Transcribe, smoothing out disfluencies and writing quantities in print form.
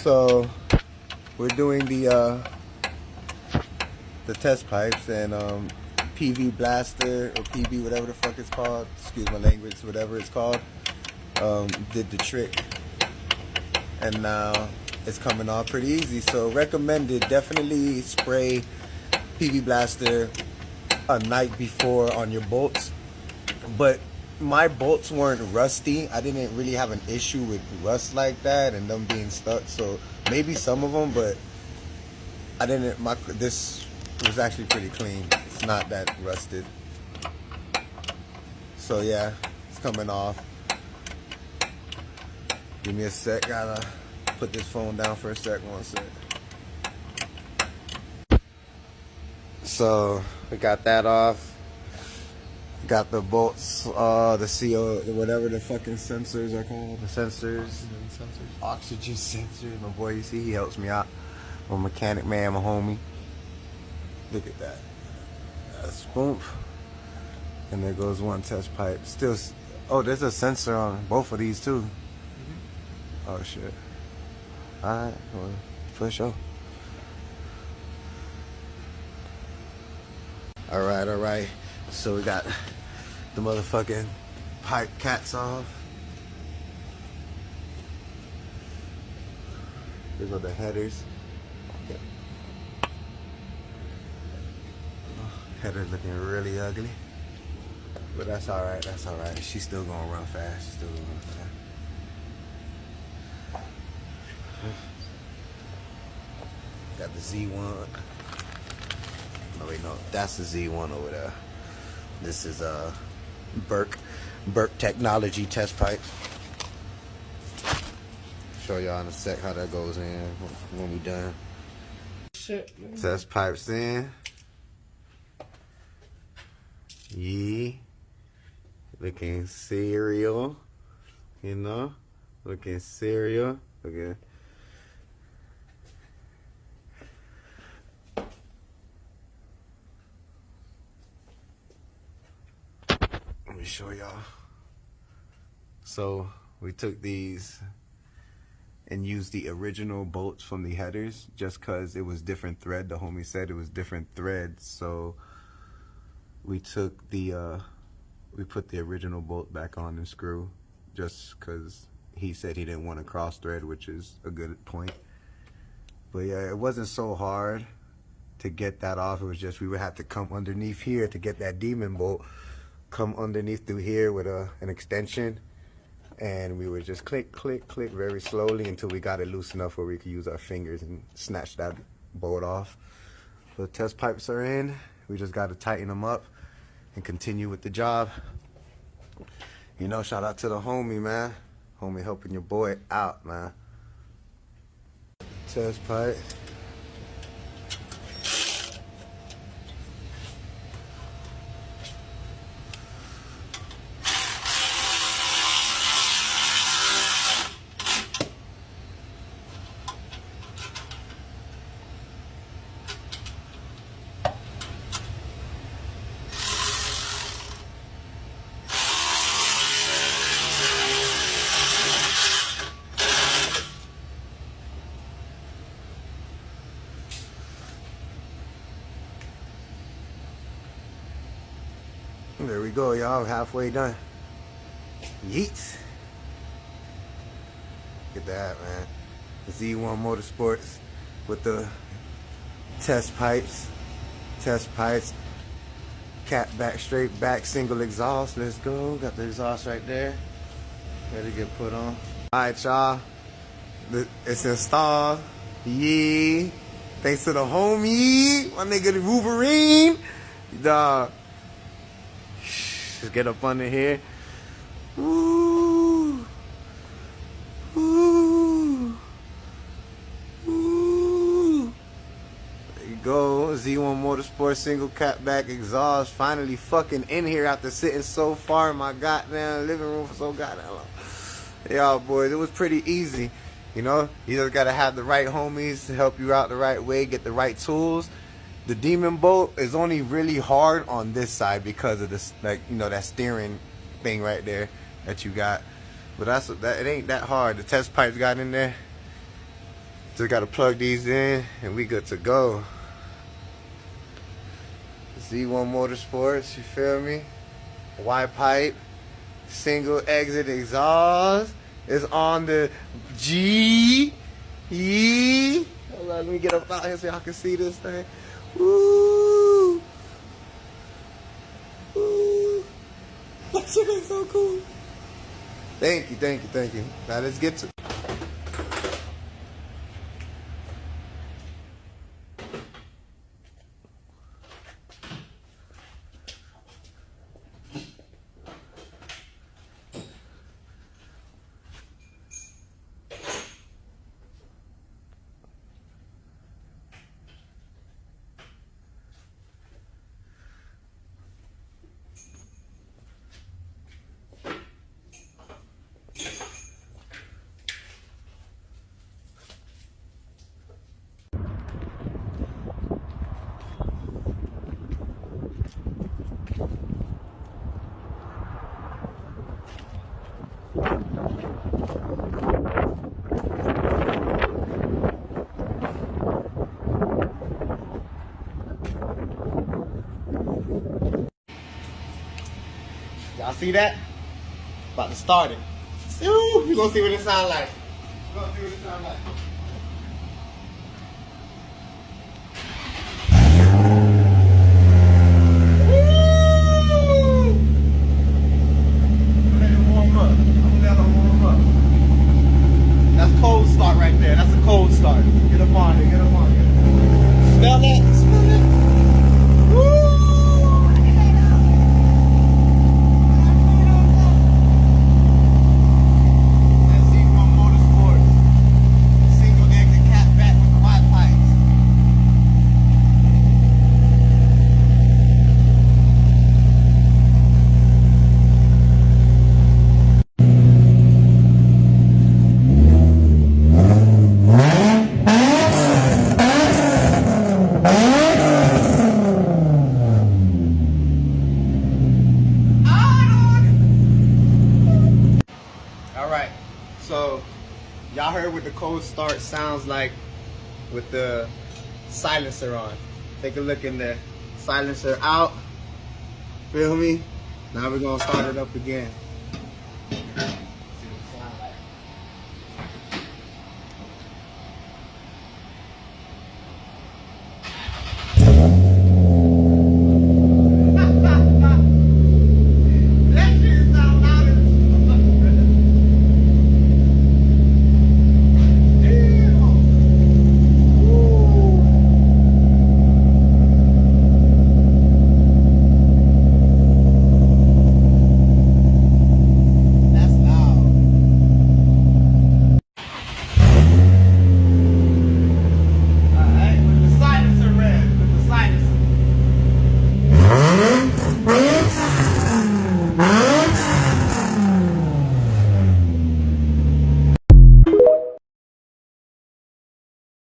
So we're doing the test pipes, and PV blaster or PV, whatever the fuck it's called, excuse my language, whatever it's called, did the trick, and now it's coming off pretty easy. So recommended, definitely spray PV blaster a night before on your bolts. But my bolts weren't rusty. I didn't really have an issue with rust like that and them being stuck. So maybe some of them, but I didn't. This was actually pretty clean. It's not that rusted. So yeah, it's coming off. Give me a sec. Gotta put this phone down for a sec. One sec. So we got that off. Got the bolts, the CO, whatever the fucking sensors are called. The sensors. Oxygen sensors. My boy, you see, he helps me out. I'm a mechanic man, my homie. Look at that. That's boom. And there goes one test pipe. Still, oh, there's a sensor on both of these too. Oh shit. Alright, well, for sure. Alright. So we got the motherfucking pipe cats off. These are the headers. Okay. Header's looking really ugly. But that's alright, She's still gonna run fast. Got the Z1. No wait, no, that's the Z1 over there. This is Burke Technology test pipe. Show y'all in a sec how that goes in when we done. Shit, man. Test pipes in. Yee. Looking serial. You know? Looking serial. Okay. Let me show y'all. So we took these and used the original bolts from the headers just because it was different thread. The homie said it was different threads, so we took the we put the original bolt back on and screw just because he said he didn't want to cross thread, which is a good point. But yeah, it wasn't so hard to get that off. It was just we would have to come underneath here to get that demon bolt. Come underneath through here with an extension, and we would just click very slowly until we got it loose enough where we could use our fingers and snatch that bolt off. The test pipes are in. We just got to tighten them up and continue with the job. You know, shout out to the homie, man. Homie helping your boy out, man. Test pipe. There we go, y'all. Halfway done. Yeet. Look at that, man. The Z1 Motorsports with the test pipes. Cat back, straight back, single exhaust. Let's go. Got the exhaust right there. Ready to get put on. Alright, y'all. It's installed. Yeah. Thanks to the homie. My nigga, the Wolverine. Dog. Just get up under here. Ooh. Ooh. Ooh. There you go. Z1 Motorsport single cat back exhaust. Finally fucking in here after sitting so far in my goddamn living room for so goddamn long. Y'all boys, it was pretty easy. You know, you just gotta have the right homies to help you out the right way, get the right tools. The demon bolt is only really hard on this side because of this, like, you know, that steering thing right there that you got. But it ain't that hard. The test pipes got in there. Just gotta plug these in and we good to go. Z1 Motorsports, you feel me? Wide pipe, single exit exhaust is on the G. E. Hold on, let me get up out here so y'all can see this thing. Woo! Woo! That shit is so cool. Thank you, thank you, thank you. Now let's get to. Y'all see that? About to start it. Ooh, you gonna see what it sound like. You gonna see what it sound like. Woo! Let it warm up. I'm gonna let it warm up. That's cold start right there. That's a cold start. Get up on it. Get up on it. Smell that? Smell that? Woo! So y'all heard what the cold start sounds like with the silencer on. Take a look in there. Silencer out. Feel me? Now we're gonna start it up again. See what it sound like.